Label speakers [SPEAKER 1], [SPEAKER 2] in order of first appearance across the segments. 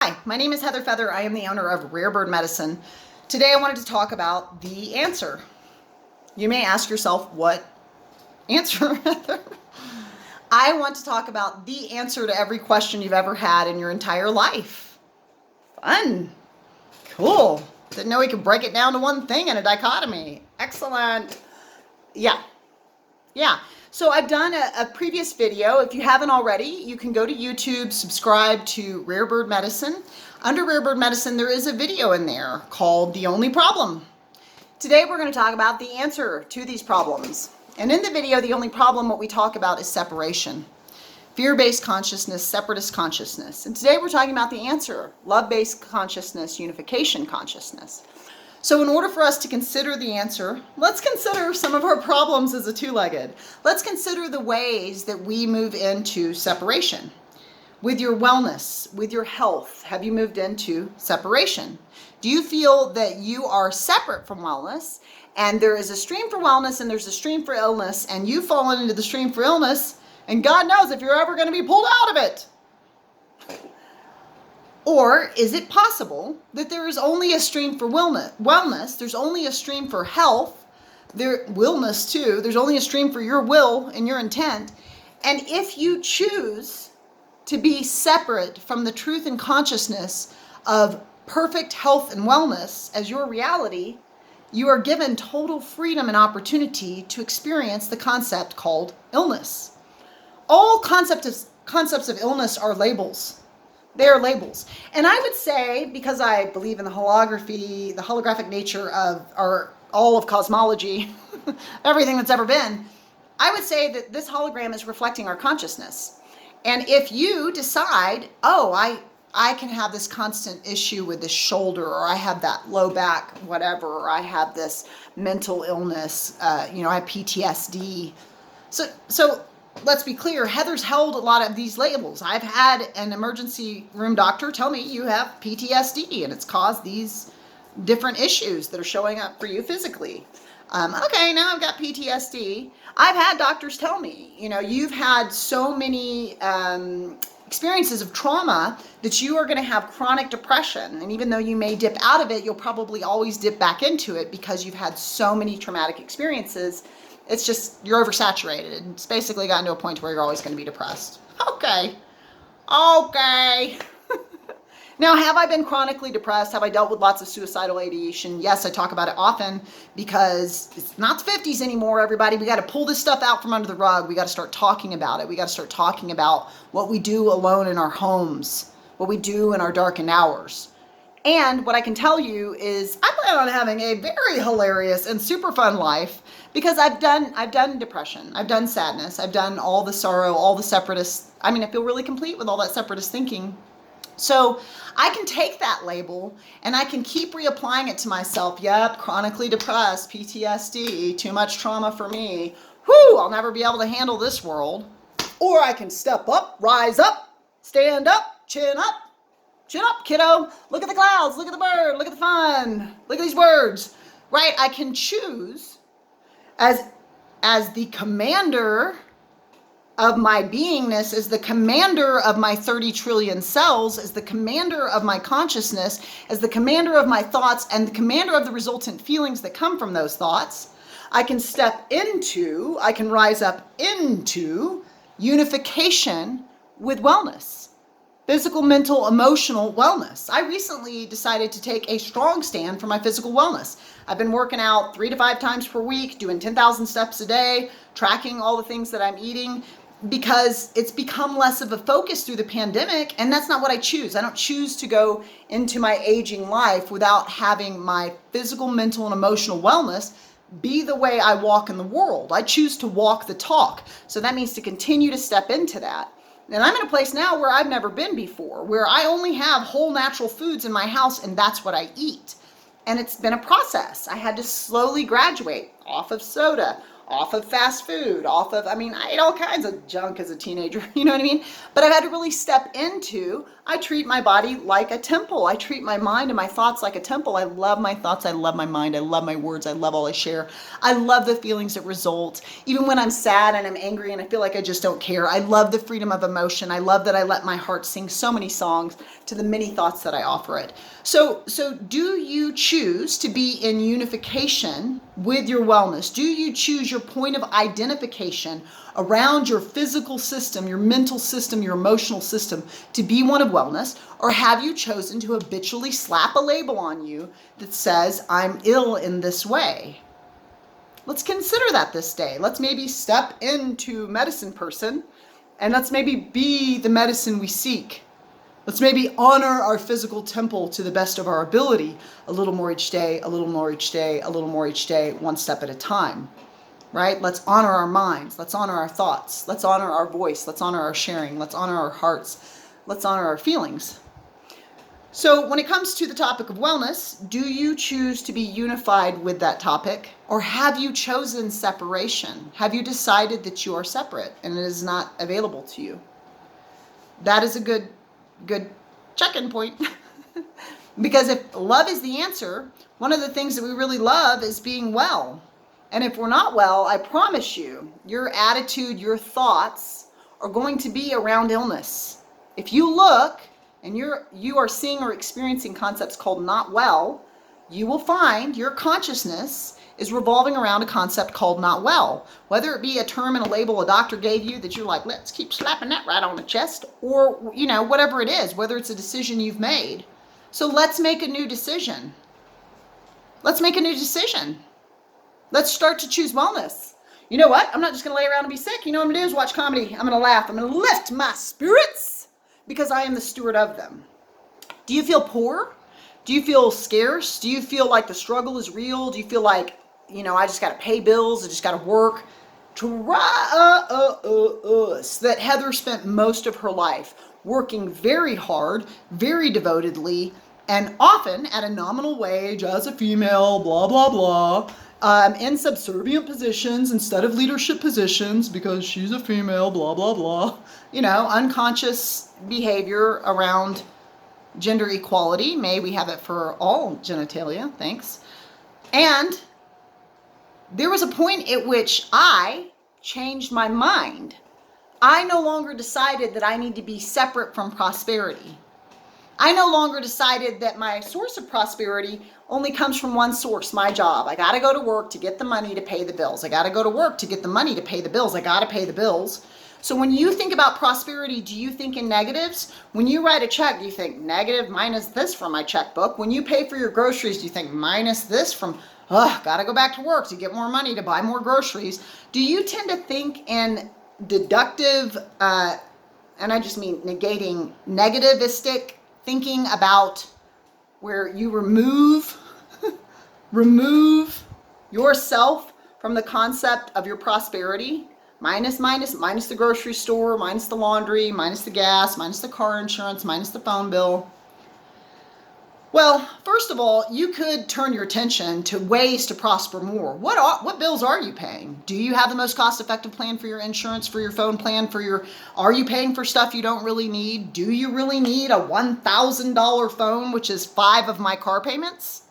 [SPEAKER 1] Hi, my name is Heather Feather. I am the owner of Rare Bird Medicine. Today I wanted to talk about the answer. You may ask yourself, what answer, Heather? I want to talk about the answer to every question you've ever had in your entire life. Fun. Cool. Didn't know we could break it down to one thing in a dichotomy. Excellent. Yeah. So I've done a previous video. If you haven't already, you can go to YouTube, subscribe to Rare Bird Medicine. Under Rare Bird Medicine, there is a video in there called The Only Problem. Today, we're going to talk about the answer to these problems. And in the video, The Only Problem, what we talk about is separation. Fear-based consciousness, separatist consciousness. And today, we're talking about the answer, love-based consciousness, unification consciousness. So in order for us to consider the answer, let's consider some of our problems as a two-legged. Let's consider the ways that we move into separation. With your wellness, with your health, have you moved into separation? Do you feel that you are separate from wellness, and there is a stream for wellness and there's a stream for illness, and you've fallen into the stream for illness, and God knows if you're ever going to be pulled out of it? Or is it possible that there is only a stream for wellness, there's only a stream for health, wellness too, there's only a stream for your will and your intent, and if you choose to be separate from the truth and consciousness of perfect health and wellness as your reality, you are given total freedom and opportunity to experience the concept called illness. All concepts of illness are labels. They are labels. And I would say, because I believe in the holographic nature of all of cosmology, everything that's ever been, I would say that this hologram is reflecting our consciousness. And if you decide, oh, I can have this constant issue with this shoulder, or I have that low back, whatever, or I have this mental illness, I have PTSD. So let's be clear, Heather's held a lot of these labels. I've had an emergency room doctor tell me you have PTSD and it's caused these different issues that are showing up for you physically. Okay, now I've got PTSD. I've had doctors tell me, you've had so many experiences of trauma that you are going to have chronic depression. And even though you may dip out of it, you'll probably always dip back into it because you've had so many traumatic experiences. It's just, you're oversaturated. It's basically gotten to a point where you're always going to be depressed. Okay. Now, have I been chronically depressed? Have I dealt with lots of suicidal ideation? Yes, I talk about it often because it's not the 50s anymore, everybody. We got to pull this stuff out from under the rug. We got to start talking about it. We got to start talking about what we do alone in our homes, what we do in our darkened hours. And what I can tell you is I plan on having a very hilarious and super fun life because I've done depression, I've done sadness, I've done all the sorrow, all the separatist. I feel really complete with all that separatist thinking. So I can take that label and I can keep reapplying it to myself. Yep, chronically depressed, PTSD, too much trauma for me. Whew, I'll never be able to handle this world. Or I can step up, rise up, stand up, chin up. Chin up, kiddo. Look at the clouds. Look at the bird. Look at the fun. Look at these words. Right? I can choose as the commander of my beingness, as the commander of my 30 trillion cells, as the commander of my consciousness, as the commander of my thoughts, and the commander of the resultant feelings that come from those thoughts. I can rise up into unification with wellness. Physical, mental, emotional wellness. I recently decided to take a strong stand for my physical wellness. I've been working out 3 to 5 times per week, doing 10,000 steps a day, tracking all the things that I'm eating, because it's become less of a focus through the pandemic, and that's not what I choose. I don't choose to go into my aging life without having my physical, mental, and emotional wellness be the way I walk in the world. I choose to walk the talk. So that means to continue to step into that. And I'm in a place now where I've never been before, where I only have whole natural foods in my house, and that's what I eat. And it's been a process. I had to slowly graduate off of soda, off of fast food, I mean, I ate all kinds of junk as a teenager, you know what I mean? But I've had to really step into, I treat my body like a temple. I treat my mind and my thoughts like a temple. I love my thoughts. I love my mind. I love my words. I love all I share. I love the feelings that result. Even when I'm sad and I'm angry and I feel like I just don't care, I love the freedom of emotion. I love that I let my heart sing so many songs to the many thoughts that I offer it. So do you choose to be in unification with your wellness? Do you choose your point of identification around your physical system, your mental system, your emotional system to be one of wellness? Or have you chosen to habitually slap a label on you that says, I'm ill in this way? Let's consider that this day. Let's maybe step into medicine person and let's maybe be the medicine we seek. Let's maybe honor our physical temple to the best of our ability, a little more each day, a little more each day, a little more each day, one step at a time, right? Let's honor our minds. Let's honor our thoughts. Let's honor our voice. Let's honor our sharing. Let's honor our hearts. Let's honor our feelings. So when it comes to the topic of wellness, do you choose to be unified with that topic, or have you chosen separation? Have you decided that you are separate and it is not available to you? That is a good check-in point. Because if love is the answer, one of the things that we really love is being well. And if we're not well, I promise you, your attitude, your thoughts are going to be around illness. If you look and you are seeing or experiencing concepts called not well, you will find your consciousness is revolving around a concept called not well. Whether it be a term and a label a doctor gave you that you're like, let's keep slapping that right on the chest, or, whatever it is, whether it's a decision you've made. So let's make a new decision. Let's make a new decision. Let's start to choose wellness. You know what? I'm not just going to lay around and be sick. You know what I'm going to do is watch comedy. I'm going to laugh. I'm going to lift my spirits because I am the steward of them. Do you feel poor? Do you feel scarce? Do you feel like the struggle is real? Do you feel like, I just got to pay bills. I just got to work? Trust that Heather spent most of her life working very hard, very devotedly, and often at a nominal wage as a female, blah, blah, blah, in subservient positions instead of leadership positions because she's a female, blah, blah, blah. Unconscious behavior around gender equality. May we have it for all genitalia. Thanks. And there was a point at which I changed my mind. I no longer decided that I need to be separate from prosperity. I no longer decided that my source of prosperity only comes from one source, my job. I got to go to work to get the money to pay the bills. I got to go to work to get the money to pay the bills. I got to pay the bills. So when you think about prosperity, do you think in negatives? When you write a check, do you think negative minus this from my checkbook? When you pay for your groceries, do you think minus this from, gotta go back to work to get more money to buy more groceries? Do you tend to think in deductive, and I just mean negating, negativistic thinking about where you remove yourself from the concept of your prosperity? Minus the grocery store, minus the laundry, minus the gas, minus the car insurance, minus the phone bill. Well, first of all, you could turn your attention to ways to prosper more. What bills are you paying? Do you have the most cost-effective plan for your insurance, for your phone plan, are you paying for stuff you don't really need? Do you really need a $1,000 phone, which is 5 of my car payments?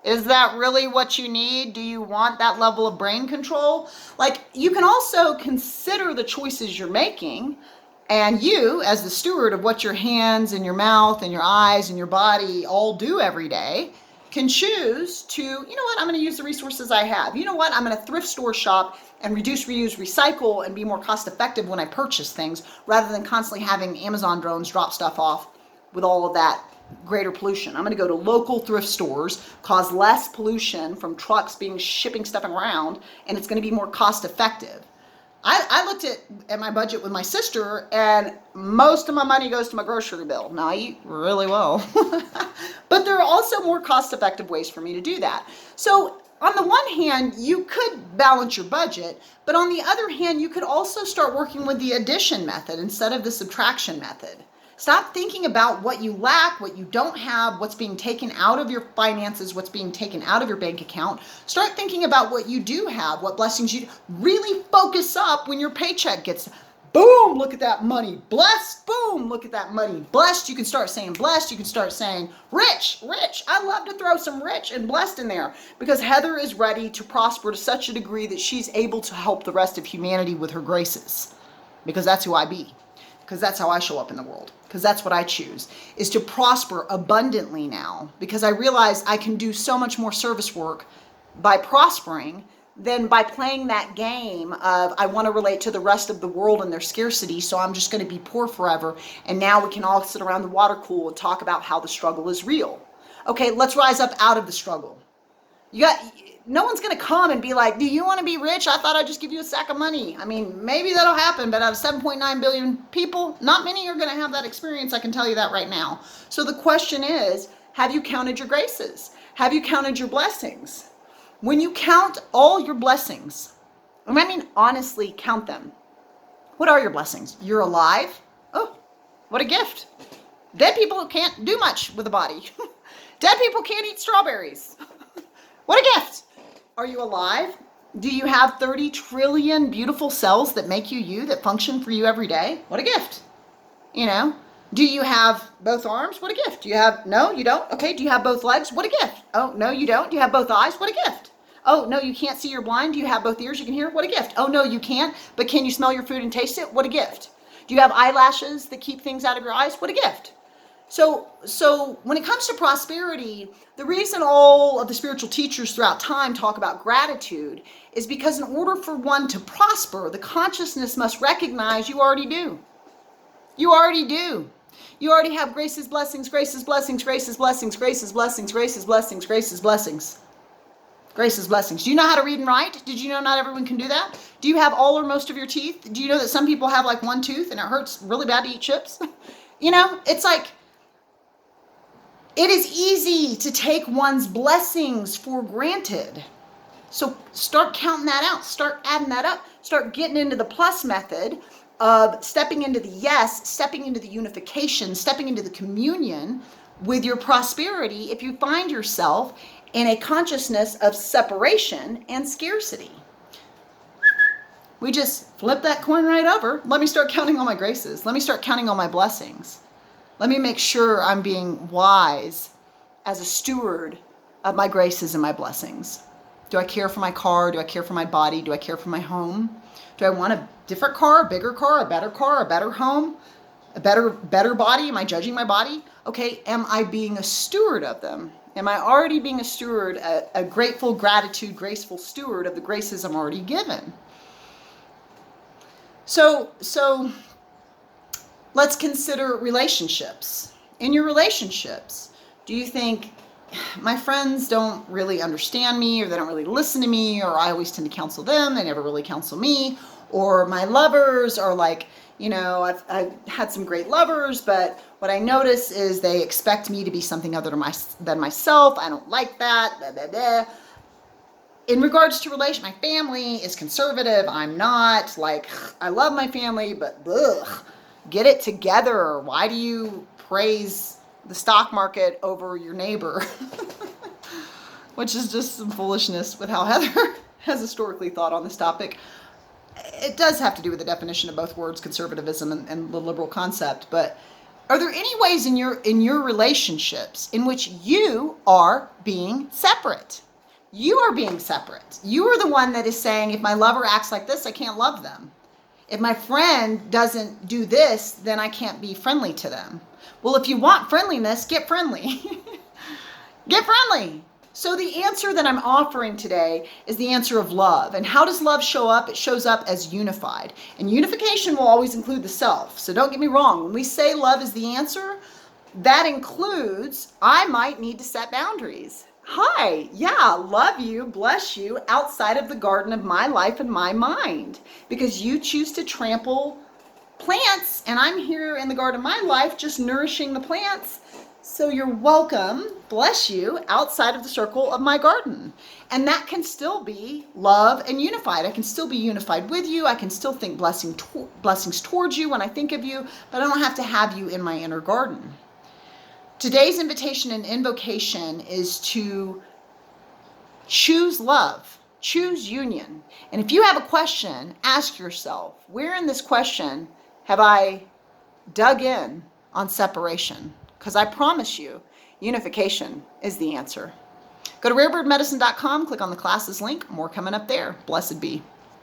[SPEAKER 1] Is that really what you need? Do you want that level of brain control? You can also consider the choices you're making, and you, as the steward of what your hands and your mouth and your eyes and your body all do every day, can choose to, I'm going to use the resources I have. I'm going to thrift store shop and reduce, reuse, recycle, and be more cost effective when I purchase things, rather than constantly having Amazon drones drop stuff off with all of that greater pollution. I'm going to go to local thrift stores, cause less pollution from trucks shipping stuff around, and it's going to be more cost effective. I looked at my budget with my sister, and most of my money goes to my grocery bill. Now, I eat really well. But there are also more cost-effective ways for me to do that. So on the one hand, you could balance your budget, but on the other hand, you could also start working with the addition method instead of the subtraction method. Stop thinking about what you lack, what you don't have, what's being taken out of your finances, what's being taken out of your bank account. Start thinking about what you do have, what blessings you do. Really focus up when your paycheck gets, boom, look at that money. Blessed, boom, look at that money. Blessed, you can start saying blessed. You can start saying rich, rich. I love to throw some rich and blessed in there because Heather is ready to prosper to such a degree that she's able to help the rest of humanity with her graces, because that's who I be. Because that's how I show up in the world. Because that's what I choose, is to prosper abundantly now. Because I realize I can do so much more service work by prospering than by playing that game of I want to relate to the rest of the world and their scarcity, so I'm just going to be poor forever. And now we can all sit around the water cooler and talk about how the struggle is real. Okay, let's rise up out of the struggle. No one's going to come and be like, do you want to be rich? I thought I'd just give you a sack of money. I mean, maybe that'll happen, but out of 7.9 billion people, not many are going to have that experience. I can tell you that right now. So the question is, have you counted your graces? Have you counted your blessings? When you count all your blessings, and I mean honestly count them, what are your blessings? You're alive? Oh, what a gift. Dead people can't do much with a body. Dead people can't eat strawberries. What a gift. Are you alive? Do you have 30 trillion beautiful cells that make you you, that function for you every day? What a gift. You know, do you have both arms? What a gift. Do you have, no, you don't? Okay, do you have both legs? What a gift. Oh, no, you don't. Do you have both eyes? What a gift. Oh, no, you can't see, you're blind. Do you have both ears you can hear? What a gift. Oh, no, you can't, but can you smell your food and taste it? What a gift. Do you have eyelashes that keep things out of your eyes? What a gift. So when it comes to prosperity, the reason all of the spiritual teachers throughout time talk about gratitude is because in order for one to prosper, the consciousness must recognize you already do. You already do. You already have graces, blessings, graces, blessings, graces, blessings, graces, blessings, graces, blessings, graces, blessings. Graces, blessings. Do you know how to read and write? Did you know not everyone can do that? Do you have all or most of your teeth? Do you know that some people have like one tooth and it hurts really bad to eat chips? You know, it's like, it is easy to take one's blessings for granted. So start counting that out. Start adding that up. Start getting into the plus method of stepping into the yes, stepping into the unification, stepping into the communion with your prosperity if you find yourself in a consciousness of separation and scarcity. We just flip that coin right over. Let me start counting all my graces. Let me start counting all my blessings. Let me make sure I'm being wise as a steward of my graces and my blessings. Do I care for my car? Do I care for my body? Do I care for my home? Do I want a different car, a bigger car, a better home, a better body? Am I judging my body? Okay, am I being a steward of them? Am I already being a steward, a grateful, gratitude, graceful steward of the graces I'm already given? So let's consider relationships. In your relationships, do you think my friends don't really understand me, or they don't really listen to me, or I always tend to counsel them, they never really counsel me, or my lovers are like, you know, I've had some great lovers, but what I notice is they expect me to be something other than myself. I don't like that. Blah, blah, blah. In regards to relation, my family is conservative. I'm not. Like, I love my family, but ugh, get it together. Why do you praise the stock market over your neighbor? Which is just some foolishness with how Heather has historically thought on this topic. It does have to do with the definition of both words, conservatism and the liberal concept. But are there any ways in your relationships in which you are being separate? You are being separate. You are the one that is saying, if my lover acts like this, I can't love them. If my friend doesn't do this, then I can't be friendly to them. Well, if you want friendliness, get friendly. Get friendly. So the answer that I'm offering today is the answer of love. And how does love show up? It shows up as unified. And unification will always include the self. So don't get me wrong. When we say love is the answer, that includes I might need to set boundaries. Hi, yeah, love you, bless you, outside of the garden of my life and my mind. Because you choose to trample plants, and I'm here in the garden of my life just nourishing the plants. So you're welcome, bless you, outside of the circle of my garden. And that can still be love and unified. I can still be unified with you. I can still think blessings towards you when I think of you, but I don't have to have you in my inner garden. Today's invitation and invocation is to choose love, choose union. And if you have a question, ask yourself, where in this question have I dug in on separation? Because I promise you, unification is the answer. Go to rarebirdmedicine.com, click on the classes link. More coming up there. Blessed be.